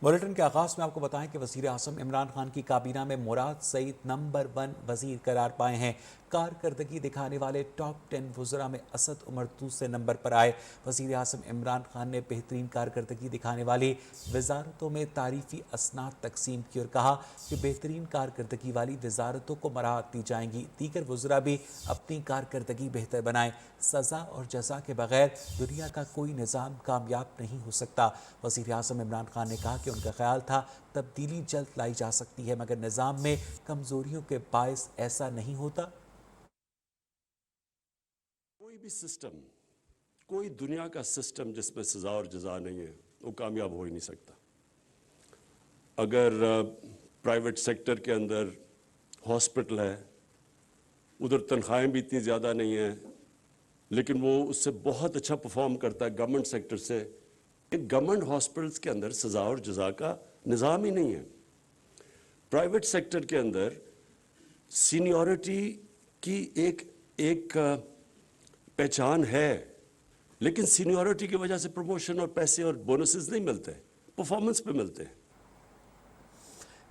Bulletin के आगाज में आपको बताएं कि वजीर आज़म इमरान खान की काबीना में मुराद सईद नंबर 1 वजीर करार पाए हैं। कारकर्दगी दिखाने वाले टॉप 10 वज़रा में असद उमर दूसरे नंबर पर आए। वजीर आज़म इमरान खान ने बेहतरीन कारकर्दगी दिखाने वाली वजारतों में तारीफी असनाद तकसीम की और कहा कि बेहतरीन कारकर्दगी वाली वजारतों को मराहत दी जाएंगी। दीगर वज़रा भी अपनी कारकर्दगी बेहतर बनाएं। सज़ा और जज़ा के बगैर दुनिया का कोई निज़ाम कामयाब नहीं हो सकता। वज़ीर आज़म इमरान खान ने कहा कि उनका ख्याल था तब्दीली जल्द लाई जा सकती है, मगर निज़ाम में कमज़ोरियों के बायस ऐसा नहीं होता। कोई भी सिस्टम, कोई दुनिया का सिस्टम जिसमें सज़ा और जज़ा नहीं है वो कामयाब हो ही नहीं सकता। अगर प्राइवेट सेक्टर के अंदर हॉस्पिटल है, उधर तनख्वाहें भी इतनी ज़्यादा नहीं है, लेकिन वो उससे बहुत अच्छा परफॉर्म करता है गवर्नमेंट सेक्टर से। गवर्नमेंट हॉस्पिटल्स के अंदर सज़ा और जज़ा का निज़ाम ही नहीं है। प्राइवेट सेक्टर के अंदर सीनियरिटी की एक पहचान है, लेकिन सीनियरिटी की वजह से प्रमोशन और पैसे और बोनसेस नहीं मिलते, परफॉर्मेंस पे मिलते हैं।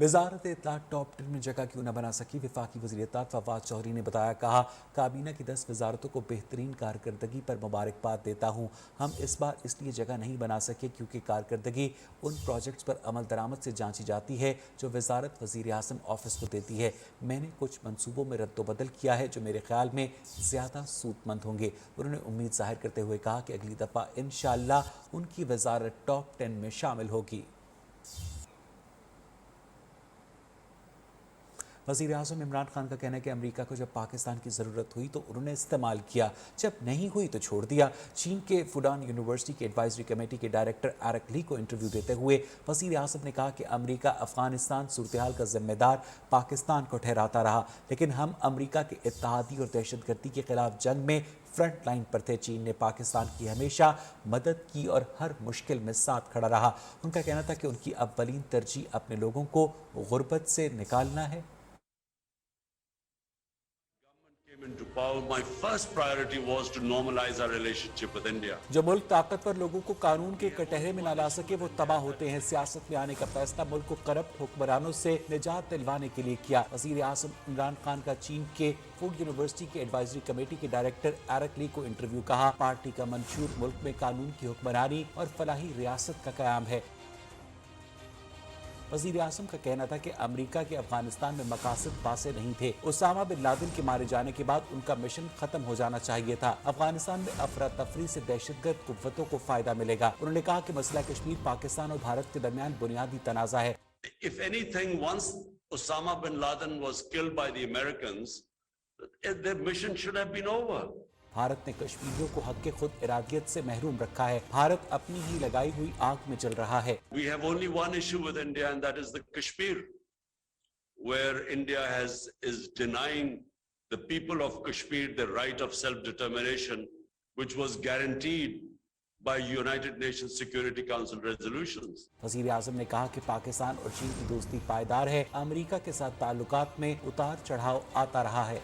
वजारत इत्तलात टॉप 10 में जगह क्यों न बना सकी। वफाकी वज़ीर इत्तलात फवाद चौधरी ने बताया, कहा काबीना की 10 वजारतों को बेहतरीन कारकर्दगी पर मुबारकबाद देता हूँ। हम इस बार इसलिए जगह नहीं बना सके क्योंकि कारकर्दगी उन प्रोजेक्ट्स पर अमल दरामद से जांची जाती है जो वजारत वज़ीर आज़म ऑफिस को देती है। मैंने कुछ मनसूबों में रद्दोबदल किया है जो मेरे ख्याल में ज़्यादा सूदमंद होंगे। उन्होंने उम्मीद जाहिर करते हुए कहा कि अगली दफ़ा इंशाअल्लाह उनकी वजारत टॉप 10 में शामिल होगी। वज़ीर आज़म इमरान खान का कहना है कि अमेरिका को जब पाकिस्तान की ज़रूरत हुई तो उन्होंने इस्तेमाल किया, जब नहीं हुई तो छोड़ दिया। चीन के फुडान यूनिवर्सिटी के एडवाइजरी कमेटी के डायरेक्टर एरिक ली को इंटरव्यू देते हुए वज़ीर आज़म ने कहा कि अमेरिका अफगानिस्तान सूरत हाल का जिम्मेदार पाकिस्तान को ठहराता रहा, लेकिन हम अमेरिका के इत्तेहादी और दहशतगर्दी के खिलाफ जंग में फ्रंट लाइन पर थे। चीन ने पाकिस्तान की हमेशा मदद की और हर मुश्किल में साथ खड़ा रहा। उनका कहना था कि उनकी अव्वलीन तरजीह अपने लोगों को गुर्बत से निकालना है। Into power, my first priority was to normalize our relationship with India. जो मुल्क ताकतवर लोगों को कानून के कटहरे में ना ला सके वो तबाह होते हैं। सियासत में आने का फैसला मुल्क को करप्ट हुक्मरानों से निजात दिलवाने के लिए किया। वज़ीर आज़म इमरान खान का चीन के फूड यूनिवर्सिटी के एडवाइजरी कमेटी के डायरेक्टर एरिक ली को इंटरव्यू। कहा पार्टी का मंशूर मुल्क में कानून की हुक्मरानी और फलाही रियासत का क़याम है। वज़ीर आज़म का कहना था कि अमेरिका के अफगानिस्तान में मकासद वासे नहीं थे। उसामा बिन लादेन के मारे जाने के बाद उनका मिशन खत्म हो जाना चाहिए था। अफगानिस्तान में अफरा तफरी से दहशतगर्द कुव्वतों को फायदा मिलेगा। उन्होंने कहा कि मसला कश्मीर पाकिस्तान और भारत के दरमियान बुनियादी तनाज़ा है। If anything, once Osama bin Laden was killed by the Americans, their mission should have been over. Bharat ने कश्मीरियों को हक के खुद इरादियत से महरूम रखा है। भारत अपनी ही लगाई हुई आग में जल रहा है। We have only one issue with India, and that is the Kashmir, where India is denying the people of Kashmir the right of self-determination, which was guaranteed by United Nations Security Council resolutions. वज़ीर आज़म ने कहा कि पाकिस्तान और चीन की दोस्ती पायदार है। America के साथ ताल्लुकात में उतार चढ़ाव आता रहा है।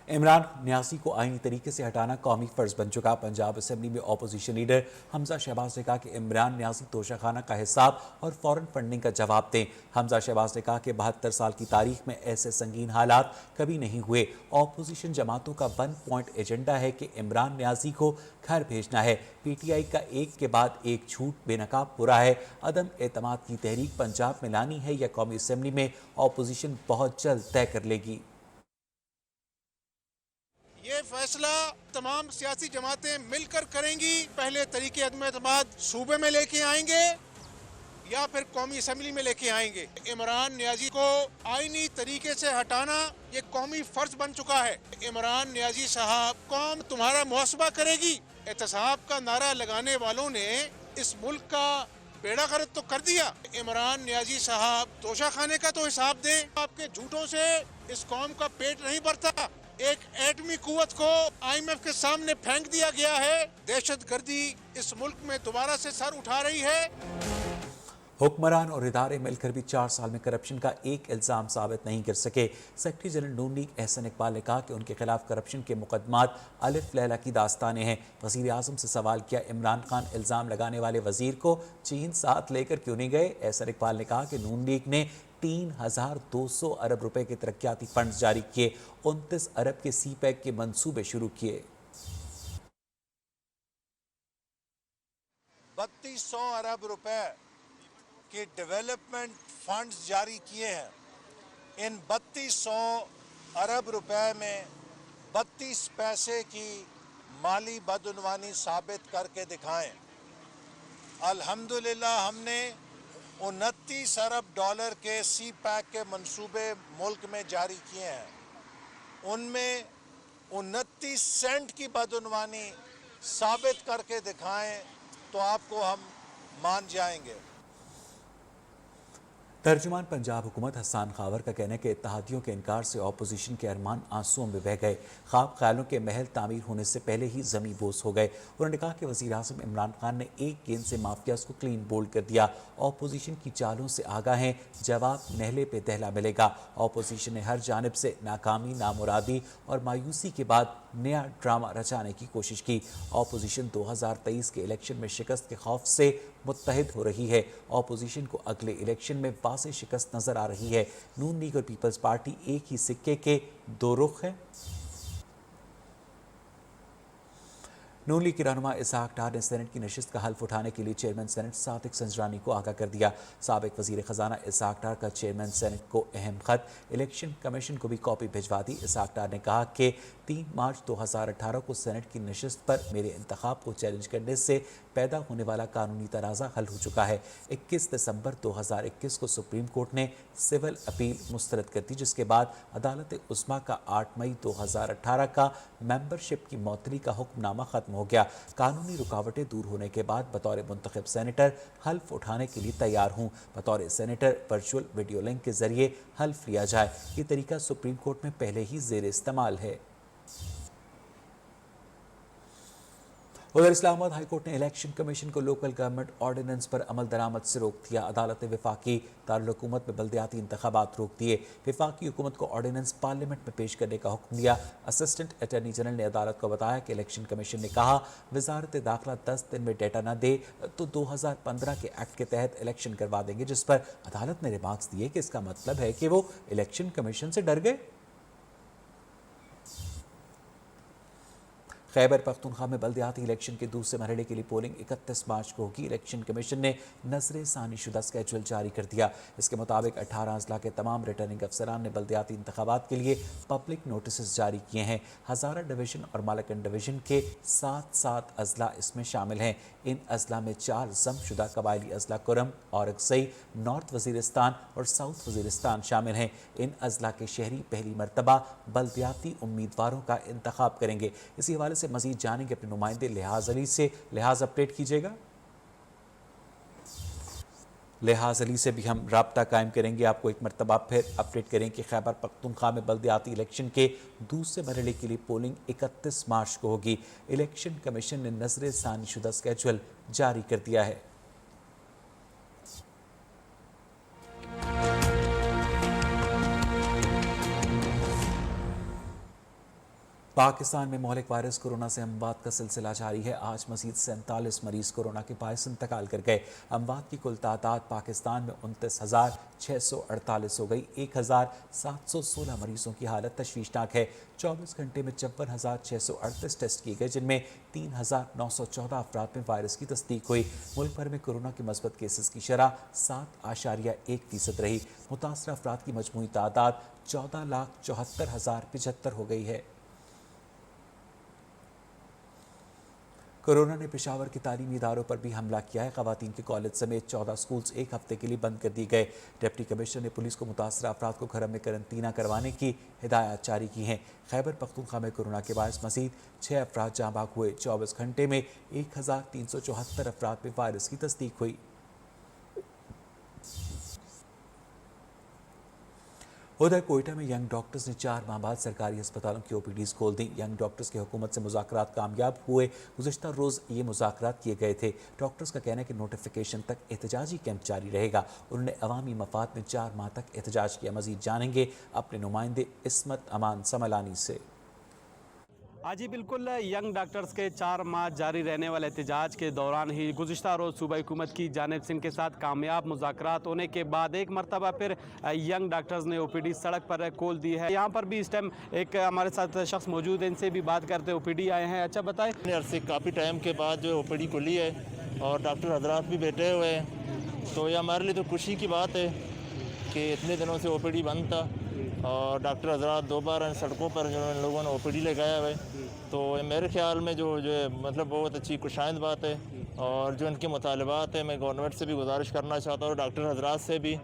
इमरान न्यासी को आईनी तरीके से हटाना कौमी फ़र्ज़ बन चुका। पंजाब असम्बली में अपोजिशन लीडर हमजा शहबाज ने कहा कि इमरान न्यासी तोशाखाना का हिसाब और फ़ौरन फंडिंग का जवाब दें। हमजा शहबाज ने कहा कि 72 साल की तारीख में ऐसे संगीन हालात कभी नहीं हुए। अपोजिशन जमातों का 1 पॉइंट एजेंडा है कि इमरान न्यासी को घर भेजना है। PTI का एक के बाद एक झूठ बेनकाब बुरा है। अदम एतमाद की तहरीक पंजाब में लानी है या कौमी असम्बली में अपोजिशन बहुत जल्द तय कर लेगी। ये फैसला तमाम सियासी जमातें मिलकर करेंगी। पहले तरीके अदम एतमाद सूबे में लेके आएंगे या फिर कौमी असम्बली में लेके आएंगे। इमरान न्याजी को आईनी तरीके से हटाना ये कौमी फर्ज बन चुका है। इमरान न्याजी साहब, कौम तुम्हारा मुहासबा करेगी। एहतसाब का नारा लगाने वालों ने इस मुल्क का बेड़ा गर्क तो कर दिया। इमरान न्याजी साहब, तोशाखाने का तो हिसाब दें। आपके झूठों से इस कौम का पेट नहीं भरता। एक एटमी कुव्वत को IMF के सामने फेंक दिया गया है। दहशतगर्दी इस मुल्क में दोबारा से सर उठा रही है। हुक्मरान और इदारे मिलकर भी 4 साल में करप्शन का एक इल्ज़ाम साबित नहीं कर सके। सेक्रेटरी जनरल नून लीग एहसन इकबाल ने कहा कि उनके खिलाफ करप्शन के मुकदमात अलिफ लैला की दास्तानें हैं। वज़ीर आज़म से सवाल किया, इमरान खान इल्ज़ाम लगाने वाले वज़ीर को चीन साथ लेकर क्यों नहीं गए? एहसन इकबाल ने कहा कि नून लीग ने 3200 अरब रुपए के तरक्याती फंड जारी किए, 29 अरब के सी पैक के मंसूबे शुरू किए। 3200 अरब रुपए के डेवलपमेंट फंड्स जारी किए हैं। इन 3200 अरब रुपए में 32 पैसे की माली बदउनवानी साबित करके दिखाएं। अल्हम्दुलिल्लाह हमने 29 अरब डॉलर के सी पैक के मंसूबे मुल्क में जारी किए हैं। उनमें 29 सेंट की बदउनवानी साबित करके दिखाएं तो आपको हम मान जाएंगे। तर्जुमान पंजाब हुकूमत हसन खावर का कहना है कि इत्तेहादियों के इनकार से अपोजिशन के अरमान आंसुओं में बह गए। ख्वाब ख्यालों के महल तामीर होने से पहले ही ज़मीं बोस हो गए। उन्होंने कहा कि वज़ीर आज़म इमरान खान ने एक गेंद से माफियाज को क्लीन बोल्ड कर दिया। अपोजिशन की चालों से आगाह हैं, जवाब नहले पे दहला मिलेगा। अपोजिशन ने हर जानिब से नाकामी, नामुरादी और मायूसी के बाद नया ड्रामा रचाने की कोशिश की। अपोजिशन 2023 के इलेक्शन में शिकस्त के खौफ से मुत्तहिद हो रही है। अपोजिशन को अगले इलेक्शन में वाज़ेह शिकस्त नजर आ रही है। नून लीग और पीपल्स पार्टी एक ही सिक्के के दो रुख हैं। नून लीग के रहनुमा इसहाक डार ने सेनेट की नशिस्त का हल्फ उठाने के लिए चेयरमैन सेनेट सादिक संजरानी को आगाह कर दिया। साबिक वजीर खजाना इसहाक डार का चेयरमैन सेनेट को अहम खत, इलेक्शन कमीशन को भी कॉपी भिजवा दी। इसहाक डार ने कहा कि 3 मार्च 2018 को सेनेट की नशिस्त पर मेरे इंतखाब को चैलेंज करने से पैदा होने वाला कानूनी तनाज़ा हल हो चुका है। 21 दिसंबर 2021 को सुप्रीम कोर्ट ने सिविल अपील मुस्तरद कर दी, जिसके बाद अदालत उस्मा का 8 मई 2018 का मेंबरशिप की मौतली का हुक्मनामा खत्म हो गया। कानूनी रुकावटें दूर होने के बाद बतौर मुंतखब सेनेटर हल्फ उठाने के लिए तैयार हूँ। बतौर सेनेटर वर्चुअल वीडियो लिंक के जरिए हल्फ लिया जाए। ये तरीका सुप्रीम कोर्ट में पहले ही ज़ेर इस्तेमाल है। उधर इस्लामाबाद हाई कोर्ट ने इलेक्शन कमीशन को लोकल गवर्नमेंट ऑर्डिनेंस पर अमल दरामद से रोक दिया। अदालत ने वफाकी दारुल हुकूमत में बल्दियाती इंतखाबात रोक दिए। वफाकी हुकूमत को ऑर्डिनेंस पार्लियामेंट में पेश करने का हुक्म दिया। असिस्टेंट अटॉर्नी जनरल ने अदालत को बताया कि इलेक्शन कमीशन ने कहा, वजारत दाखिला 10 दिन में डेटा न दे तो 2015 के एक्ट के तहत इलेक्शन करवा देंगे, जिस पर अदालत ने रिमार्क्स दिए कि इसका मतलब है कि वो इलेक्शन कमीशन से डर गए। खैबर पख्तूनख्वा में बल्दियाती इलेक्शन के दूसरे मरहले के लिए पोलिंग 31 मार्च को होगी। इलेक्शन कमीशन ने नजर सानी शुदा स्केड्यूल जारी कर दिया। इसके मुताबिक 18 अजला के तमाम रिटर्निंग अफसरान ने बल्दियाती इंतखाबात के लिए पब्लिक नोटिस जारी किए हैं। हज़ारा डिवीज़न और मालकन डिवीज़न के 7 अजला इसमें शामिल हैं। इन अजला में 4 जमशुदा कबायली अजला कुरम और अक्सई, नॉर्थ वजीरिस्तान और साउथ वजीरिस्तान शामिल हैं। इन अजला के शहरी पहली मरतबा बल्दियाती उम्मीदवारों का इंतखाब करेंगे। इसी हवाले से मजीद जानेंगे अपने नुमाइंदे लिहाज अली से। लिहाज अपडेट कीजिएगा। लिहाज अली से भी हम राब्ता कायम करेंगे, आपको एक मरतबा फिर अपडेट करें कि खैबर पख्तूनख्वा में बल्दियाती इलेक्शन के दूसरे मरहले के लिए पोलिंग 31 मार्च को होगी। इलेक्शन कमीशन ने नजर सानी शुदा स्केड्यूल जारी कर दिया है। पाकिस्तान में मौलिक वायरस कोरोना से अमवात का सिलसिला जारी है। आज मजीद 47 मरीज कोरोना के बायस इंतकाल कर गए। अमवात की कुल तादाद पाकिस्तान में 29,648 हो गई। 1,716 मरीजों की हालत तशवीशनाक है। 24 घंटे में 54,638 टेस्ट किए गए, जिनमें 3,914 अफराद में वायरस की तस्दीक हुई। मुल्क भर में कोरोना के मस्बत केसेस की शरह 7.1% रही। मुतासर अफराद की मजमूई तादाद 14,74,075 हो गई है। कोरोना ने पेशावर के तालीमी इदारों पर भी हमला किया है। खवातीन के कॉलेज समेत 14 स्कूल्स एक हफ्ते के लिए बंद कर दिए गए। डिप्टी कमिश्नर ने पुलिस को मुतासर अफराद को घर में करंतना करवाने की हिदायत जारी की हैं। खैबर पख्तूनख्वा में कोरोना के बायस मजीद 6 अफराद जाँ बाग हुए। 24 घंटे में 1,374 अफराद में वायरस की तस्दीक हुई। उधर कोयटा में यंग डॉक्टर्स ने 4 माह बाद सरकारी अस्पतालों की ओपीडीज खोल दी। यंग डॉक्टर्स के हुकूमत से मुज़ाकरात कामयाब हुए। गुज़िश्ता रोज़ ये मुज़ाकरात किए गए थे। डॉक्टर्स का कहना है कि नोटिफिकेशन तक एहतजाजी कैंप जारी रहेगा। उन्होंने अवामी मफाद में 4 माह तक एहतजाज किया। मज़ीद जानेंगे अपने नुमाइंदे इस्मत अमान समलानी से। आज ही बिल्कुल यंग डॉक्टर्स के 4 माह जारी रहने वाले एहतजाज के दौरान ही गुज़िश्ता रोज़ सूबाई हुकूमत की जानिब से इनके साथ कामयाब मुज़ाकरात होने के बाद एक मरतबा फिर यंग डॉक्टर्स ने ओपीडी सड़क पर खोल दी है। यहाँ पर भी इस टाइम एक हमारे साथ शख्स मौजूद है, इनसे भी बात करते ओपीडी आए हैं। अच्छा बताएं। अरसे काफ़ी टाइम के बाद जो ओपीडी खुली है और डॉक्टर हजरात भी बैठे हुए हैं, तो ये हमारे लिए तो खुशी की बात है कि इतने दिनों से ओपीडी बंद था और डॉक्टर हजरात 2 बार सड़कों पर जो लोगों ने ओपीडी लगाया हुआ है, तो मेरे ख्याल में जो है मतलब बहुत अच्छी खुशाइंद बात है। और जो इनके मुतालबात है, मैं गवर्नमेंट से भी गुजारिश करना चाहता हूँ, डॉक्टर हजरात से भी,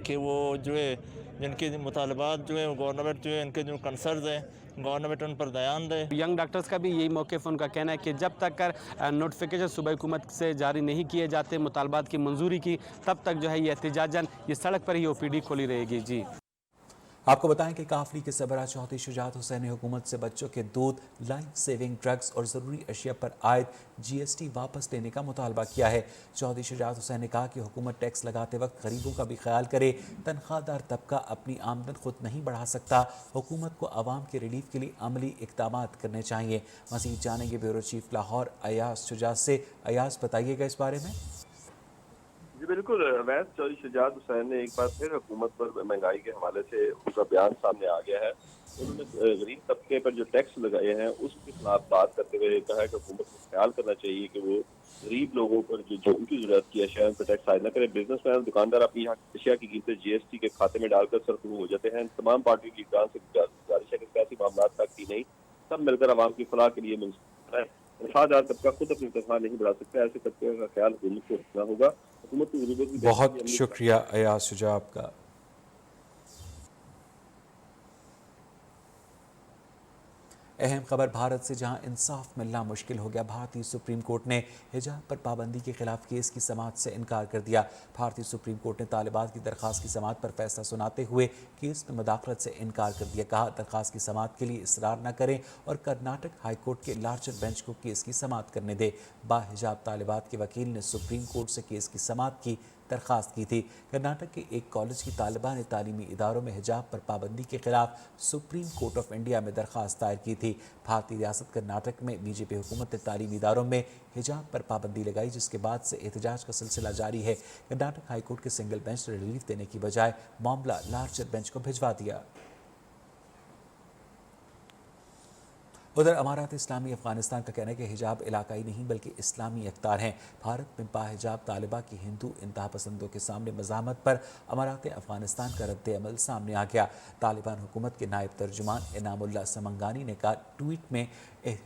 कि वो जो है जिनके मुतालबात जो है गवर्नमेंट जो है इनके जो कंसर्न्स हैं गवर्नमेंट उन पर ध्यान दे। यंग डॉक्टर्स का भी यही मौक़िफ़ उनका कहना है कि जब तक नोटिफिकेशन सूबाई हुकूमत से जारी नहीं किए जाते मुतालबात की मंजूरी की, तब तक जो है ये एहतजाजन ये सड़क पर ही ओपीडी खोली रहेगी। जी आपको बताएं कि काफली के सरबराह चौधरी शुजात हुसैन ने हुकूमत से बच्चों के दूध, लाइफ सेविंग ड्रग्स और ज़रूरी अशिया पर आयद GST वापस लेने का मुतालबा किया है। चौधरी शुजात हुसैन ने कहा कि हुकूमत टैक्स लगाते वक्त गरीबों का भी ख्याल करे। तनख्वाहदार तबका अपनी आमदन खुद नहीं बढ़ा सकता। हुकूमत को आवाम के रिलीफ के लिए अमली इक़दामात करने चाहिए। मज़ीद जानेंगे ब्यूरो चीफ लाहौर अयाज शुजात से। अयाज बताइएगा इस बारे में। जी बिल्कुल, अवैध चौधरी शुजात हुसैन ने एक बार फिर हुकूमत पर महंगाई के हवाले से उनका बयान सामने आ गया है। उन्होंने गरीब तबके पर जो टैक्स लगाए हैं उसके खिलाफ बात करते हुए कहा है कि हुकूमत को ख्याल करना चाहिए कि वो गरीब लोगों पर जो उनकी जरूरत की अशिया पर टैक्स आयद न करे। बिजनेसमैन दुकानदार अपनी यहाँ अशिया की कीमतें GST के खाते में डालकर सरखुरू हो जाते हैं। तमाम पार्टियों की लीडरान से गुजारिश है कि सियासी मामला तक की नहीं, सब मिलकर आवाम की फलाह के लिए मंसूर है। तनख्वाहदार तबका खुद अपनी तनख्वाह नहीं बढ़ा सकता, ऐसे तबके का ख्याल हुकूमत को रखना होगा। हुकूमत की ज़रूरत की बहुत शुक्रिया अयाज शुजात का। अहम खबर भारत से, जहां इंसाफ मिलना मुश्किल हो गया। भारतीय सुप्रीम कोर्ट ने हिजाब पर पाबंदी के खिलाफ केस की समाअत से इनकार कर दिया। भारतीय सुप्रीम कोर्ट ने तालिबात की दरख्वास्त की समाअत पर फैसला सुनाते हुए केस में मुदाखलत से इनकार कर दिया। कहा, दरख्वास्त की समाअत के लिए इसरार न करें और कर्नाटक हाई कोर्ट के लार्जर बेंच को केस की समाअत करने दे। बाहिजाब तालिबात के वकील ने सुप्रीम कोर्ट से केस की समाअत की दरख्वास्त की थी। कर्नाटक के एक कॉलेज की तालिबा ने तालीमी इदारों में हिजाब पर पाबंदी के खिलाफ सुप्रीम कोर्ट ऑफ इंडिया में दरख्वास्त दायर की थी। भारतीय रियासत कर्नाटक में बीजेपी हुकूमत ने तालीमी इदारों में हिजाब पर पाबंदी लगाई, जिसके बाद से एहतजाज का सिलसिला जारी है। कर्नाटक हाई कोर्ट के सिंगल बेंच ने रिलीफ देने की बजाय मामला लार्जर बेंच को भिजवा दिया। उधर अमारात इस्लामी अफगानिस्तान का कहना है कि हिजाब इलाकाई नहीं बल्कि इस्लामी अख्तार हैं। भारत में बाहिजाब तालिबा की हिंदू इंतहा पसंदों के सामने मज़ामत पर अमारात अफगानिस्तान का रद्द अमल सामने आ गया। तालिबान हुकूमत के नायब तर्जुमान इनामुल्लाह समंगानी ने कहा, ट्वीट में,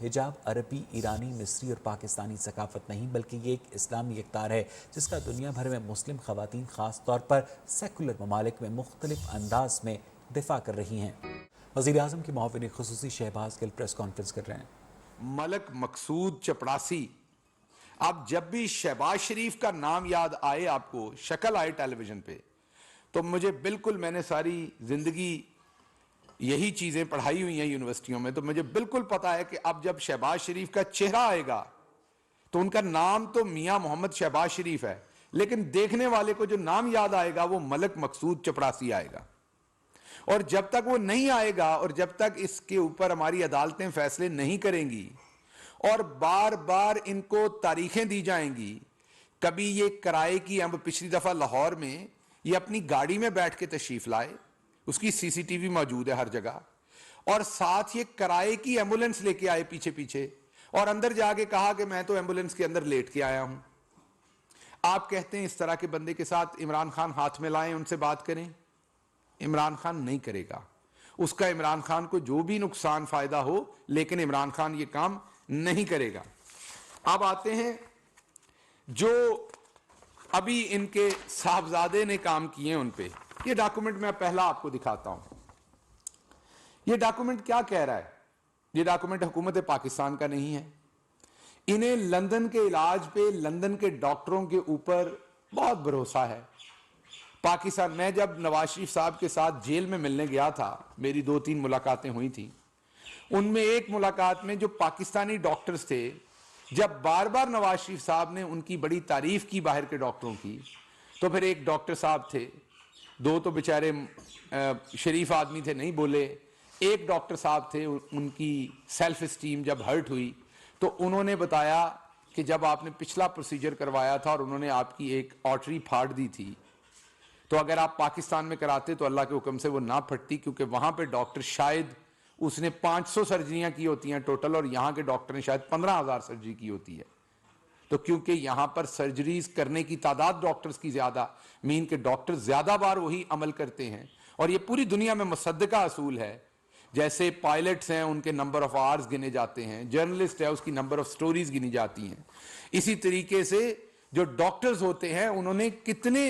हिजाब अरबी, ईरानी, मिस्री और पाकिस्तानी सकाफत नहीं बल्कि ये एक इस्लामी अख्तार है जिसका दुनिया भर में मुस्लिम ख़वातीन ख़ास तौर पर सेकुलर ममालिक में मुख्तलिफ अंदाज में दिफा कर रही हैं। वज़ीर-ए-आज़म के मुआविन ख़ुसूसी शहबाज गिल प्रेस कॉन्फ्रेंस कर रहे हैं। मलक मकसूद चपड़ासी, अब जब भी शहबाज शरीफ का नाम याद आए, आपको शक्ल आए टेलीविजन पे, तो मुझे बिल्कुल, मैंने सारी जिंदगी यही चीजें पढ़ाई हुई हैं यूनिवर्सिटियों में, तो मुझे बिल्कुल पता है कि अब जब शहबाज शरीफ का चेहरा आएगा तो उनका नाम तो मियां मोहम्मद शहबाज शरीफ है, लेकिन देखने वाले को जो नाम याद आएगा वो मलक मकसूद चपड़ासी आएगा। और जब तक वो नहीं आएगा और जब तक इसके ऊपर हमारी अदालतें फैसले नहीं करेंगी और बार बार इनको तारीखें दी जाएंगी, कभी ये किराए की, अब पिछली दफा लाहौर में ये अपनी गाड़ी में बैठ के तशरीफ लाए, उसकी CCTV मौजूद है हर जगह, और साथ ये किराए की एम्बुलेंस लेके आए पीछे पीछे, और अंदर जाके कहा कि मैं तो एम्बुलेंस के अंदर लेट के आया हूं। आप कहते हैं इस तरह के बंदे के साथ इमरान खान हाथ में लाएं, उनसे बात करें। इमरान खान नहीं करेगा, उसका इमरान खान को जो भी नुकसान फायदा हो, लेकिन इमरान खान ये काम नहीं करेगा। अब आते हैं जो अभी इनके साहबजादे ने काम किए उन पे। ये डॉक्यूमेंट मैं पहला आपको दिखाता हूं। ये डॉक्यूमेंट क्या कह रहा है? ये डॉक्यूमेंट हुकूमत पाकिस्तान का नहीं है। इन्हें लंदन के इलाज पे लंदन के डॉक्टरों के ऊपर बहुत भरोसा है। पाकिस्तान में जब नवाज शरीफ साहब के साथ जेल में मिलने गया था, मेरी 2-3 मुलाकातें हुई थी, उनमें एक मुलाकात में जो पाकिस्तानी डॉक्टर्स थे, जब बार बार नवाज शरीफ साहब ने उनकी बड़ी तारीफ की बाहर के डॉक्टरों की, तो फिर एक डॉक्टर साहब थे, 2 तो बेचारे शरीफ आदमी थे, नहीं बोले, एक डॉक्टर साहब थे, उनकी सेल्फ एस्टीम जब हर्ट हुई तो उन्होंने बताया कि जब आपने पिछला प्रोसीजर करवाया था और उन्होंने आपकी एक आर्टरी फाड़ दी थी, तो अगर आप पाकिस्तान में कराते तो अल्लाह के हुक्म से वो ना फटती, क्योंकि वहां पे डॉक्टर शायद उसने 500 सर्जरियां की होती हैं टोटल और यहां के डॉक्टर ने शायद 15,000 सर्जरी की होती है। तो क्योंकि यहां पर सर्जरीज करने की तादाद डॉक्टर्स की ज्यादा, मीन के डॉक्टर ज्यादा बार वही अमल करते हैं, और ये पूरी दुनिया में मुसद्दका असूल है। जैसे पायलट्स हैं, उनके नंबर ऑफ आवर्स गिने जाते हैं, जर्नलिस्ट है, उसकी नंबर ऑफ स्टोरीज गिनी जाती हैं। इसी तरीके से जो डॉक्टर्स होते हैं, उन्होंने कितने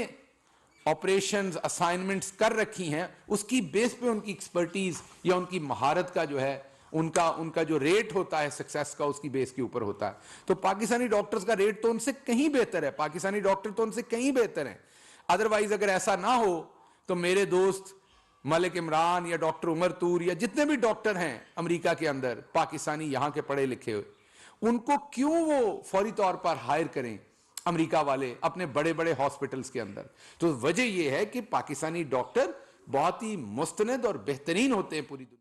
ऑपरेशंस असाइनमेंट्स कर रखी हैं, उसकी बेस पे उनकी एक्सपर्टीज या उनकी महारत का जो है उनका जो रेट होता है सक्सेस का, उसकी बेस के ऊपर होता है। तो पाकिस्तानी डॉक्टर्स का रेट तो उनसे कहीं बेहतर है, पाकिस्तानी डॉक्टर तो उनसे कहीं बेहतर हैं। अदरवाइज अगर ऐसा ना हो तो मेरे दोस्त मलिक इमरान या डॉक्टर उमर तूर या जितने भी डॉक्टर हैं अमेरिका के अंदर, पाकिस्तानी यहां के पढ़े लिखे हुए, उनको क्यों वो फौरी तौर पर हायर करें अमेरिका वाले अपने बड़े बड़े हॉस्पिटल्स के अंदर? तो वजह यह है कि पाकिस्तानी डॉक्टर बहुत ही मुस्तनद और बेहतरीन होते हैं पूरी दुनिया।